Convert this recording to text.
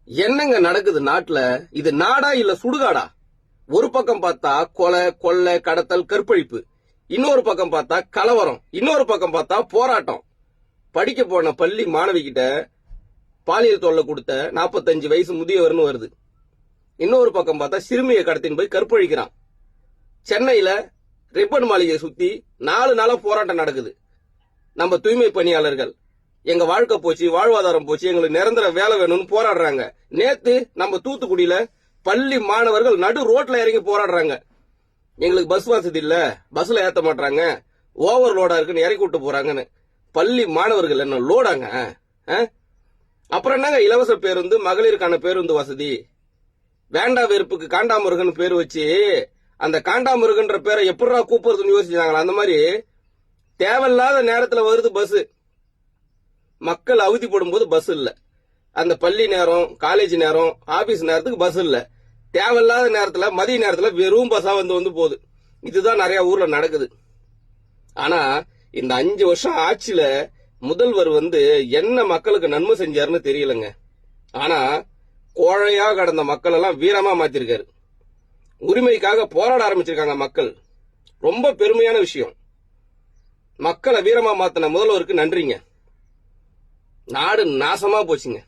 என்னங்க நடக்குது நாட்டுல? இது நாடா இல்ல சுடுகாடா? ஒரு பக்கம் பார்த்தா கொலை, கொள்ளை, கடத்தல், கற்பழிப்பு. இன்னொரு பக்கம் பார்த்தா கலவரம். இன்னொரு பக்கம் பார்த்தா போராட்டம். படிக்க போன பள்ளி மாணவி கிட்ட பாலியல் தொல்லை கொடுத்த 45 வயசு முதியவர்னு வருது. இன்னொரு பக்கம் பார்த்தா சிறுமியை கடத்தின்னு போய் கற்பழிக்கிறான். சென்னையில ரிப்பன் மாளிகையை சுத்தி 4 நாளா போராட்டம் நடக்குது. நம்ம தூய்மை பணியாளர்கள் எங்க வாழ்க்கை போச்சு, வாழ்வாதாரம் போச்சு, எங்களுக்கு நிரந்தர வேலை வேணும்னு போராடுறாங்க. நேத்து நம்ம தூத்துக்குடியில பள்ளி மாணவர்கள் நடு ரோட்ல இறங்கி போராடுறாங்க. எங்களுக்கு பஸ் வசதி இல்ல, பஸ்ல ஏத்த மாட்டாங்க, ஓவர்லோடா இருக்குன்னு இறக்கி விட்டு போறாங்கன்னு. பள்ளி மாணவர்கள் என்ன லோடாங்க? அப்புறம் என்னங்க இலவச பேருந்து, மகளிருக்கான பேருந்து வசதி? வேண்டா வெறுப்புக்கு காண்டாமிருகன் பேர் வச்சு அந்த காண்டாமிருகன்ற பேரை எப்படா கூப்பிடுறதுன்னு யோசிச்சாங்களா? அந்த மாதிரி தேவையில்லாத நேரத்துல வருது பஸ். மக்கள் அவதிப்படும் போது பஸ் இல்ல. அந்த பள்ளி நேரம், காலேஜ் நேரம், ஆபீஸ் நேரத்துக்கு பஸ் இல்ல. தேவையில்லாத நேரத்துல, மதிய நேரத்துல வெறும் பஸ்ஸா வந்து போகுது. இதுதான் நிறைய ஊர்ல நடக்குது. ஆனா இந்த 5 வருஷம் ஆட்சியில முதல்வர் என்ன மக்களுக்கு நன்மை செஞ்சாருன்னு தெரியலங்க. ஆனா கோழையா கடந்த மக்கள் எல்லாம் வீரமா மாத்திருக்காரு. உரிமைக்காக போராட ஆரம்பிச்சிருக்காங்க மக்கள். ரொம்ப பெருமையான விஷயம். மக்களை வீரமா மாத்தின முதல்வருக்கு நன்றிங்க. நாடு நாசமா போச்சுங்க.